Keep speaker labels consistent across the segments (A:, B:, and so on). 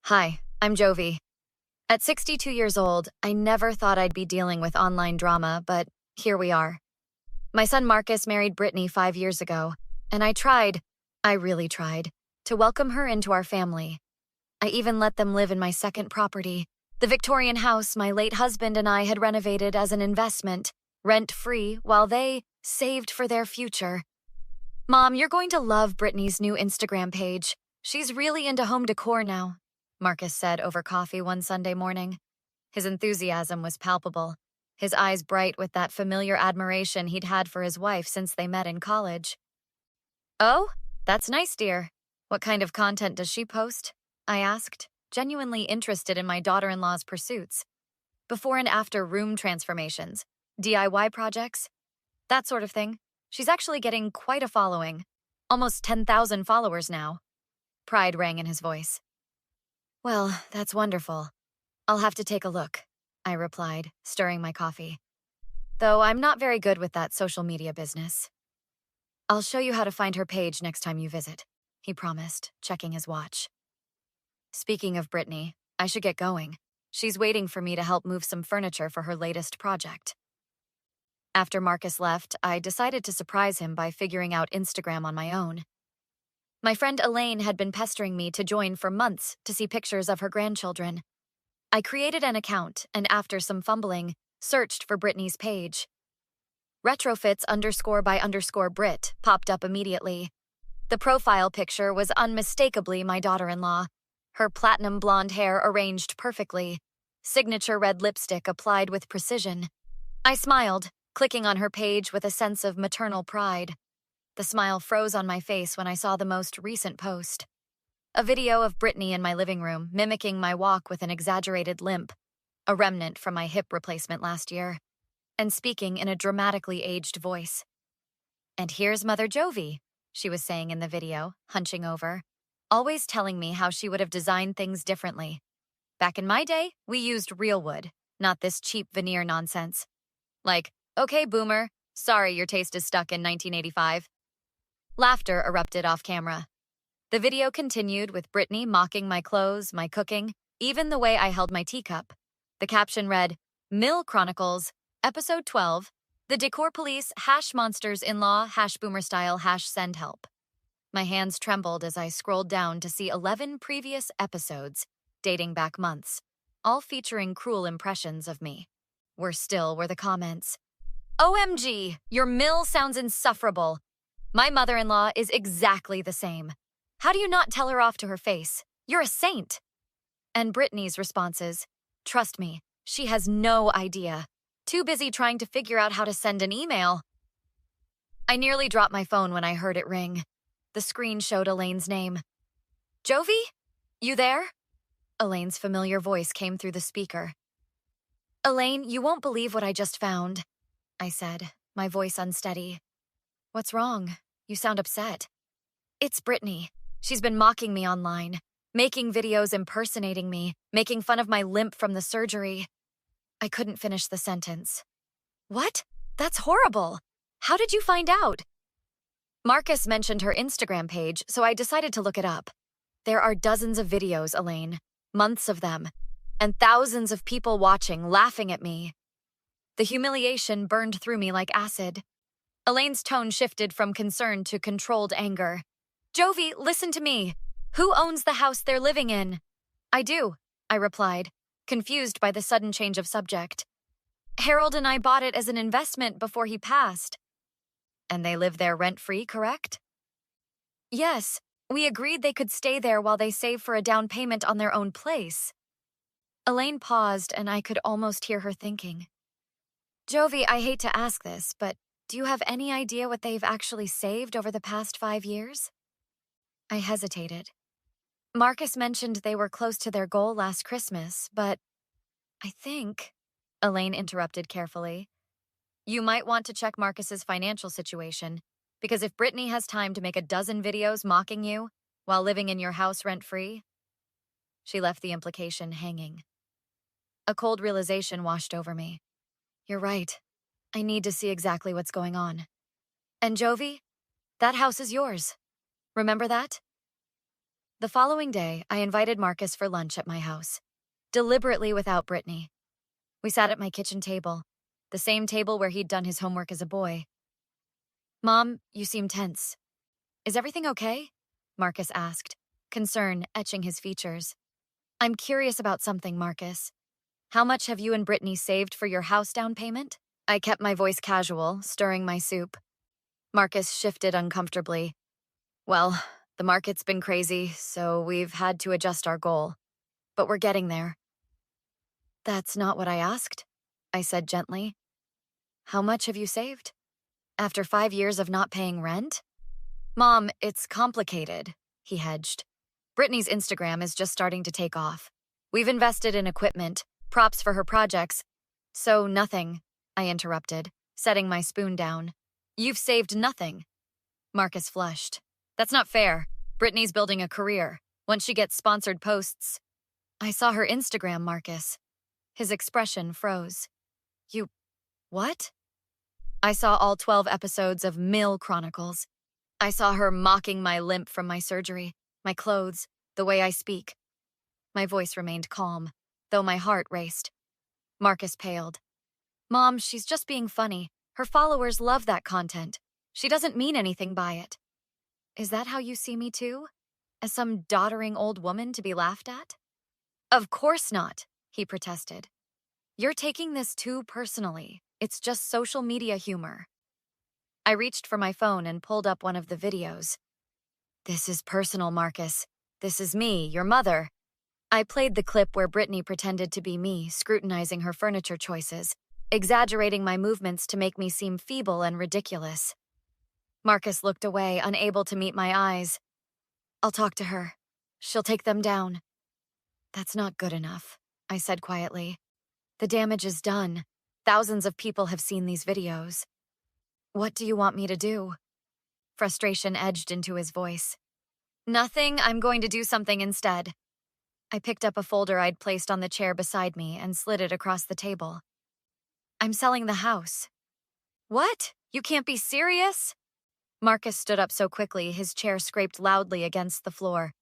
A: Hi, I'm Jovi. At 62 years old, I never thought I'd be dealing with online drama, but here we are. My son Marcus married Brittany 5 years ago, and I really tried, to welcome her into our family. I even let them live in my second property, the Victorian house my late husband and I had renovated as an investment, rent-free, while they saved for their future. Mom, you're going to love Brittany's new Instagram page. She's really into home decor now, Marcus said over coffee one Sunday morning. His enthusiasm was palpable, his eyes bright with that familiar admiration he'd had for his wife since they met in college. Oh, that's nice, dear. What kind of content does she post? I asked, genuinely interested in my daughter-in-law's pursuits. Before and after room transformations, DIY projects, that sort of thing. She's actually getting quite a following. Almost 10,000 followers now. Pride rang in his voice. Well, that's wonderful. I'll have to take a look, I replied, stirring my coffee. Though I'm not very good with that social media business. I'll show you how to find her page next time you visit, he promised, checking his watch. Speaking of Brittany, I should get going. She's waiting for me to help move some furniture for her latest project. After Marcus left, I decided to surprise him by figuring out Instagram on my own. My friend Elaine had been pestering me to join for months to see pictures of her grandchildren. I created an account and after some fumbling, searched for Brittany's page. Retrofits_by_Brit popped up immediately. The profile picture was unmistakably my daughter-in-law, her platinum blonde hair arranged perfectly, signature red lipstick applied with precision. I smiled, clicking on her page with a sense of maternal pride. The smile froze on my face when I saw the most recent post. A video of Brittany in my living room, mimicking my walk with an exaggerated limp, a remnant from my hip replacement last year, and speaking in a dramatically aged voice. And here's Mother Jovi, she was saying in the video, hunching over, always telling me how she would have designed things differently. Back in my day, we used real wood, not this cheap veneer nonsense. Like, okay, boomer, sorry your taste is stuck in 1985. Laughter erupted off camera. The video continued with Brittany mocking my clothes, my cooking, even the way I held my teacup. The caption read, Mill Chronicles, Episode 12, The Decor Police #Monsters in-law #Boomer style #send help. My hands trembled as I scrolled down to see 11 previous episodes, dating back months, all featuring cruel impressions of me. Worse still were the comments. OMG, your mill sounds insufferable. My mother-in-law is exactly the same. How do you not tell her off to her face? You're a saint. And Brittany's responses, trust me, she has no idea. Too busy trying to figure out how to send an email. I nearly dropped my phone when I heard it ring. The screen showed Elaine's name. Jovi? You there? Elaine's familiar voice came through the speaker. Elaine, you won't believe what I just found, I said, my voice unsteady. What's wrong? You sound upset. It's Brittany. She's been mocking me online, making videos impersonating me, making fun of my limp from the surgery. I couldn't finish the sentence. What? That's horrible. How did you find out? Marcus mentioned her Instagram page, so I decided to look it up. There are dozens of videos, Elaine, months of them, and thousands of people watching, laughing at me. The humiliation burned through me like acid. Elaine's tone shifted from concern to controlled anger. Jovi, listen to me. Who owns the house they're living in? I do, I replied, confused by the sudden change of subject. Harold and I bought it as an investment before he passed. And they live there rent-free, correct? Yes, we agreed they could stay there while they save for a down payment on their own place. Elaine paused, and I could almost hear her thinking. Jovi, I hate to ask this, but do you have any idea what they've actually saved over the past 5 years? I hesitated. Marcus mentioned they were close to their goal last Christmas, but I think, Elaine interrupted carefully, you might want to check Marcus's financial situation, because if Brittany has time to make a dozen videos mocking you while living in your house rent-free, she left the implication hanging. A cold realization washed over me. You're right. I need to see exactly what's going on. And Jovi, that house is yours. Remember that? The following day, I invited Marcus for lunch at my house, deliberately without Brittany. We sat at my kitchen table, the same table where he'd done his homework as a boy. Mom, you seem tense. Is everything okay? Marcus asked, concern etching his features. I'm curious about something, Marcus. How much have you and Brittany saved for your house down payment? I kept my voice casual, stirring my soup. Marcus shifted uncomfortably. Well, the market's been crazy, so we've had to adjust our goal. But we're getting there. That's not what I asked, I said gently. How much have you saved? After 5 years of not paying rent? Mom, it's complicated, he hedged. Brittany's Instagram is just starting to take off. We've invested in equipment, props for her projects. So nothing, I interrupted, setting my spoon down. You've saved nothing. Marcus flushed. That's not fair. Brittany's building a career. Once she gets sponsored posts. I saw her Instagram, Marcus. His expression froze. You... what? I saw all 12 episodes of Mill Chronicles. I saw her mocking my limp from my surgery, my clothes, the way I speak. My voice remained calm, though my heart raced. Marcus paled. Mom, she's just being funny. Her followers love that content. She doesn't mean anything by it. Is that how you see me too? As some doddering old woman to be laughed at? Of course not, he protested. You're taking this too personally. It's just social media humor. I reached for my phone and pulled up one of the videos. This is personal, Marcus. This is me, your mother. I played the clip where Brittany pretended to be me, scrutinizing her furniture choices, exaggerating my movements to make me seem feeble and ridiculous. Marcus looked away, unable to meet my eyes. I'll talk to her. She'll take them down. That's not good enough, I said quietly. The damage is done. Thousands of people have seen these videos. What do you want me to do? Frustration edged into his voice. Nothing, I'm going to do something instead. I picked up a folder I'd placed on the chair beside me and slid it across the table. I'm selling the house. What? You can't be serious? Marcus stood up so quickly, his chair scraped loudly against the floor.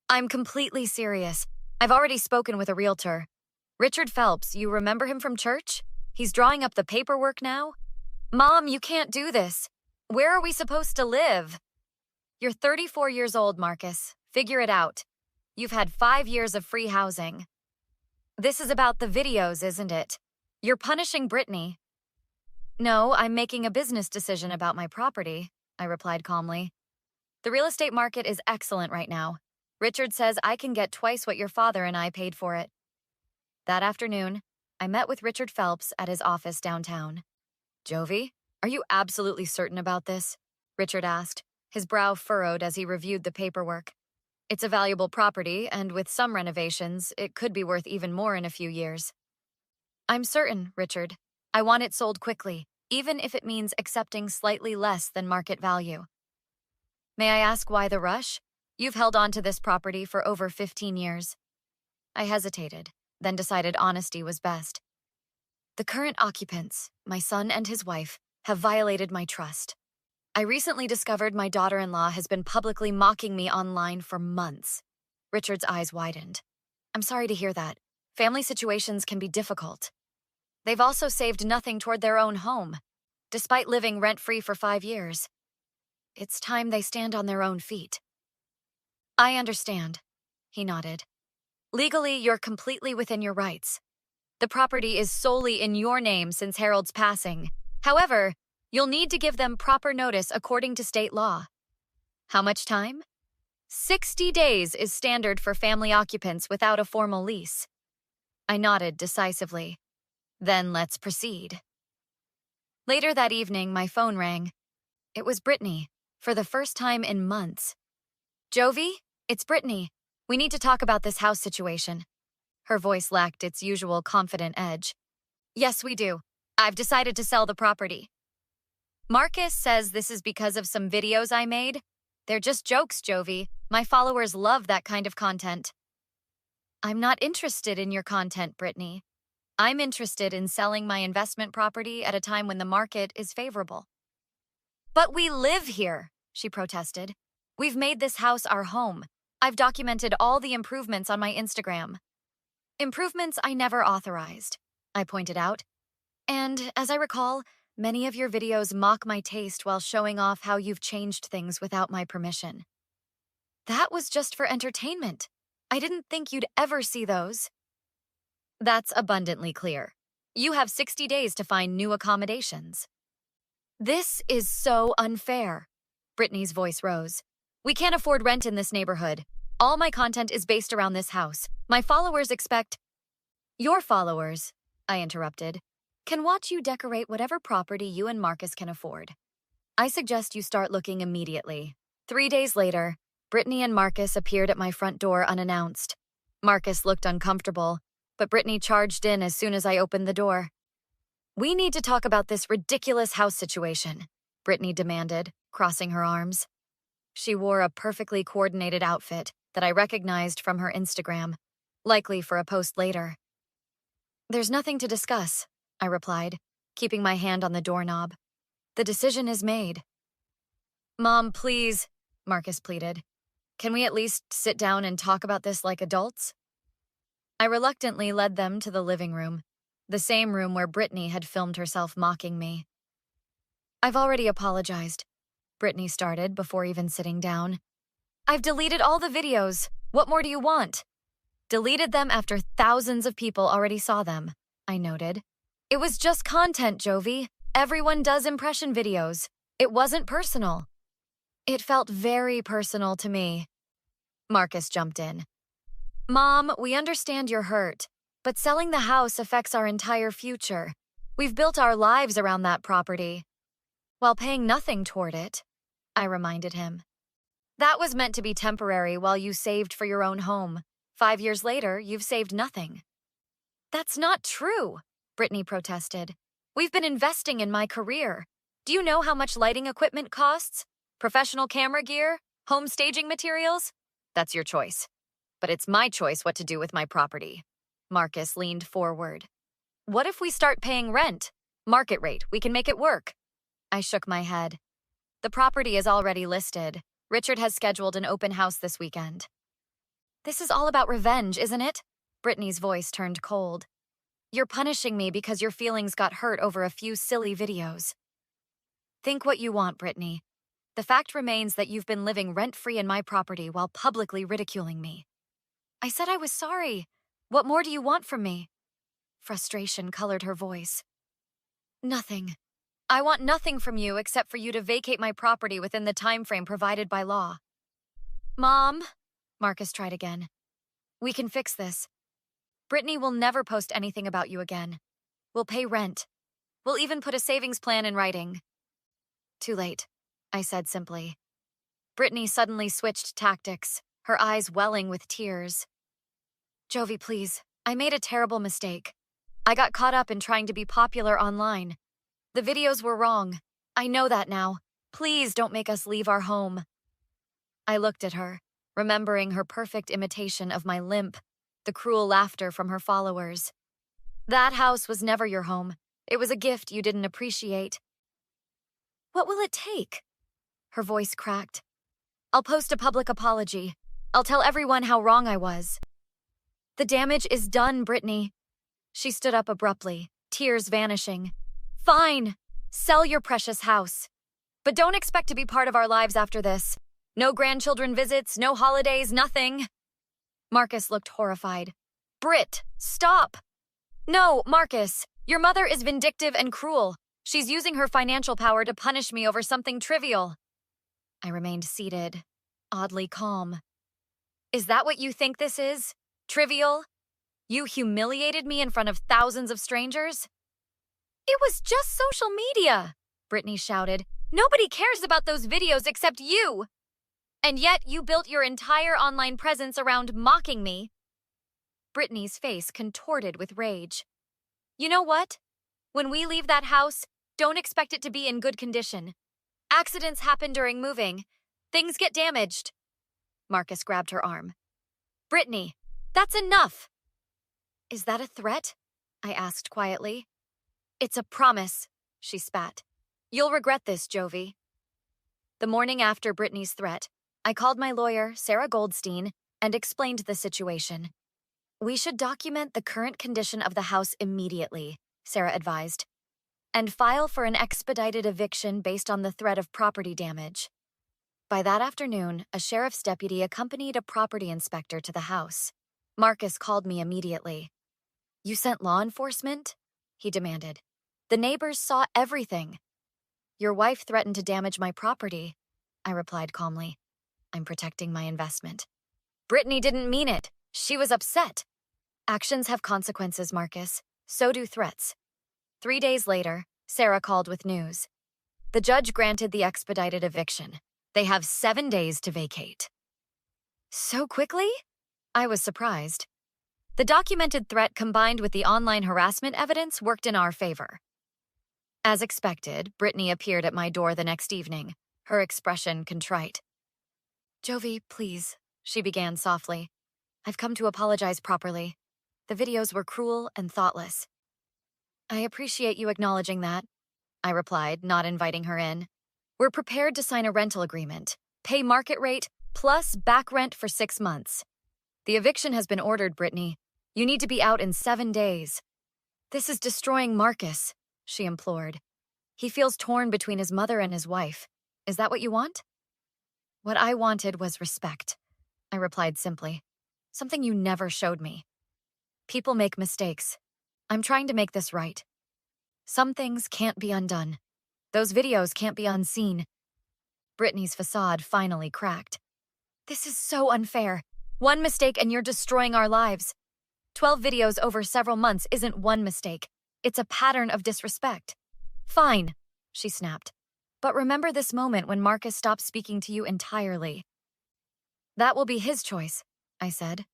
A: I'm completely serious. I've already spoken with a realtor. Richard Phelps, you remember him from church? He's drawing up the paperwork now. Mom, you can't do this. Where are we supposed to live? You're 34 years old, Marcus. Figure it out. You've had 5 years of free housing. This is about the videos, isn't it? You're punishing Brittany. No, I'm making a business decision about my property, I replied calmly. The real estate market is excellent right now. Richard says I can get twice what your father and I paid for it. That afternoon, I met with Richard Phelps at his office downtown. Jovi, are you absolutely certain about this? Richard asked, his brow furrowed as he reviewed the paperwork. It's a valuable property, and with some renovations, it could be worth even more in a few years. I'm certain, Richard. I want it sold quickly, even if it means accepting slightly less than market value. May I ask why the rush? You've held on to this property for over 15 years. I hesitated, then decided honesty was best. The current occupants, my son and his wife, have violated my trust. I recently discovered my daughter-in-law has been publicly mocking me online for months. Richard's eyes widened. I'm sorry to hear that. Family situations can be difficult. They've also saved nothing toward their own home, despite living rent-free for 5 years. It's time they stand on their own feet. I understand, he nodded. Legally, you're completely within your rights. The property is solely in your name since Harold's passing. However, you'll need to give them proper notice according to state law. How much time? 60 days is standard for family occupants without a formal lease. I nodded decisively. Then let's proceed. Later that evening, my phone rang. It was Brittany, for the first time in months. Jovi, it's Brittany. We need to talk about this house situation. Her voice lacked its usual confident edge. Yes, we do. I've decided to sell the property. Marcus says this is because of some videos I made. They're just jokes, Jovi. My followers love that kind of content. I'm not interested in your content, Brittany. I'm interested in selling my investment property at a time when the market is favorable. But we live here, she protested. We've made this house our home. I've documented all the improvements on my Instagram. Improvements I never authorized, I pointed out. And, as I recall, many of your videos mock my taste while showing off how you've changed things without my permission. That was just for entertainment. I didn't think you'd ever see those. That's abundantly clear. You have 60 days to find new accommodations. This is so unfair. Brittany's voice rose. We can't afford rent in this neighborhood. All my content is based around this house. My followers expect— Your followers, I interrupted, can watch you decorate whatever property you and Marcus can afford. I suggest you start looking immediately. 3 days later, Brittany and Marcus appeared at my front door unannounced. Marcus looked uncomfortable, but Brittany charged in as soon as I opened the door. We need to talk about this ridiculous house situation, Brittany demanded, crossing her arms. She wore a perfectly coordinated outfit that I recognized from her Instagram, likely for a post later. There's nothing to discuss, I replied, keeping my hand on the doorknob. The decision is made. Mom, please, Marcus pleaded. Can we at least sit down and talk about this like adults? I reluctantly led them to the living room, the same room where Brittany had filmed herself mocking me. I've already apologized, Brittany started before even sitting down. I've deleted all the videos. What more do you want? Deleted them after thousands of people already saw them, I noted. It was just content, Jovi. Everyone does impression videos. It wasn't personal. It felt very personal to me. Marcus jumped in. Mom, we understand you're hurt, but selling the house affects our entire future. We've built our lives around that property, while paying nothing toward it, I reminded him. That was meant to be temporary while you saved for your own home. 5 years later, you've saved nothing. That's not true, Brittany protested. We've been investing in my career. Do you know how much lighting equipment costs? Professional camera gear? Home staging materials? That's your choice. But it's my choice what to do with my property. Marcus leaned forward. What if we start paying rent? Market rate, we can make it work. I shook my head. The property is already listed. Richard has scheduled an open house this weekend. This is all about revenge, isn't it? Brittany's voice turned cold. You're punishing me because your feelings got hurt over a few silly videos. Think what you want, Brittany. The fact remains that you've been living rent-free in my property while publicly ridiculing me. I said I was sorry. What more do you want from me? Frustration colored her voice. Nothing. I want nothing from you except for you to vacate my property within the time frame provided by law. Mom, Marcus tried again. We can fix this. Brittany will never post anything about you again. We'll pay rent. We'll even put a savings plan in writing. Too late, I said simply. Brittany suddenly switched tactics, her eyes welling with tears. Jovi, please, I made a terrible mistake. I got caught up in trying to be popular online. The videos were wrong. I know that now. Please don't make us leave our home. I looked at her, remembering her perfect imitation of my limp, the cruel laughter from her followers. That house was never your home. It was a gift you didn't appreciate. What will it take? Her voice cracked. I'll post a public apology. I'll tell everyone how wrong I was. The damage is done, Brittany. She stood up abruptly, tears vanishing. Fine. Sell your precious house. But don't expect to be part of our lives after this. No grandchildren visits, no holidays, nothing. Marcus looked horrified. Britt, stop! No, Marcus, your mother is vindictive and cruel. She's using her financial power to punish me over something trivial. I remained seated, oddly calm. Is that what you think this is? Trivial? You humiliated me in front of thousands of strangers? It was just social media, Brittany shouted. Nobody cares about those videos except you. And yet you built your entire online presence around mocking me. Brittany's face contorted with rage. You know what? When we leave that house, don't expect it to be in good condition. Accidents happen during moving. Things get damaged. Marcus grabbed her arm. Brittany, that's enough. Is that a threat? I asked quietly. It's a promise, she spat. You'll regret this, Jovi. The morning after Brittany's threat, I called my lawyer, Sarah Goldstein, and explained the situation. We should document the current condition of the house immediately, Sarah advised, and file for an expedited eviction based on the threat of property damage. By that afternoon, a sheriff's deputy accompanied a property inspector to the house. Marcus called me immediately. "You sent law enforcement?" he demanded. "The neighbors saw everything." "Your wife threatened to damage my property," I replied calmly. "I'm protecting my investment." "Brittany didn't mean it. She was upset." "Actions have consequences, Marcus. So do threats." 3 days later, Sarah called with news. The judge granted the expedited eviction. They have 7 days to vacate. So quickly? I was surprised. The documented threat combined with the online harassment evidence worked in our favor. As expected, Brittany appeared at my door the next evening, her expression contrite. "Jovi, please," she began softly. "I've come to apologize properly. The videos were cruel and thoughtless." "I appreciate you acknowledging that," I replied, not inviting her in. "We're prepared to sign a rental agreement, pay market rate, plus back rent for 6 months. The eviction has been ordered, Brittany. You need to be out in 7 days. This is destroying Marcus," she implored. "He feels torn between his mother and his wife. Is that what you want?" "What I wanted was respect," I replied simply. "Something you never showed me. People make mistakes. I'm trying to make this right. Some things can't be undone. Those videos can't be unseen." Brittany's facade finally cracked. "This is so unfair. One mistake and you're destroying our lives. 12 videos over several months isn't one mistake. It's a pattern of disrespect." "Fine," she snapped. "But remember this moment when Marcus stopped speaking to you entirely." "That will be his choice," I said,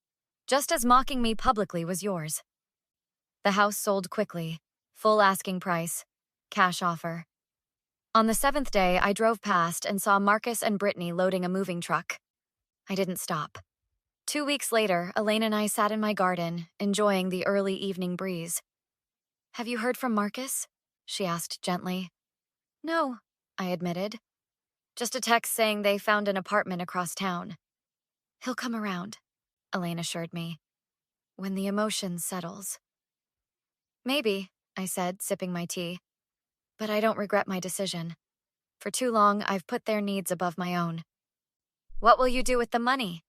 A: "just as mocking me publicly was yours." The house sold quickly, full asking price, cash offer. On the 7th day, I drove past and saw Marcus and Brittany loading a moving truck. I didn't stop. 2 weeks later, Elaine and I sat in my garden, enjoying the early evening breeze. "Have you heard from Marcus?" she asked gently. "No," I admitted. "Just a text saying they found an apartment across town." "He'll come around," Elaine assured me, "when the emotion settles." "Maybe," I said, sipping my tea. "But I don't regret my decision. For too long, I've put their needs above my own." "What will you do with the money?"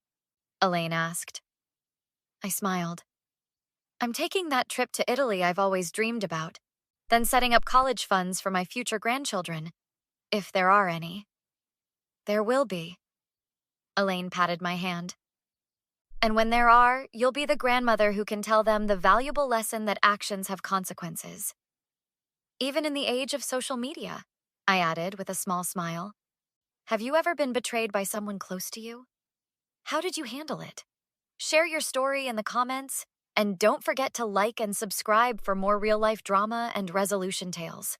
A: Elaine asked. I smiled. "I'm taking that trip to Italy I've always dreamed about, then setting up college funds for my future grandchildren, if there are any." "There will be." Elaine patted my hand. "And when there are, you'll be the grandmother who can tell them the valuable lesson that actions have consequences. Even in the age of social media," I added with a small smile. "Have you ever been betrayed by someone close to you? How did you handle it? Share your story in the comments, and don't forget to like and subscribe for more real-life drama and resolution tales."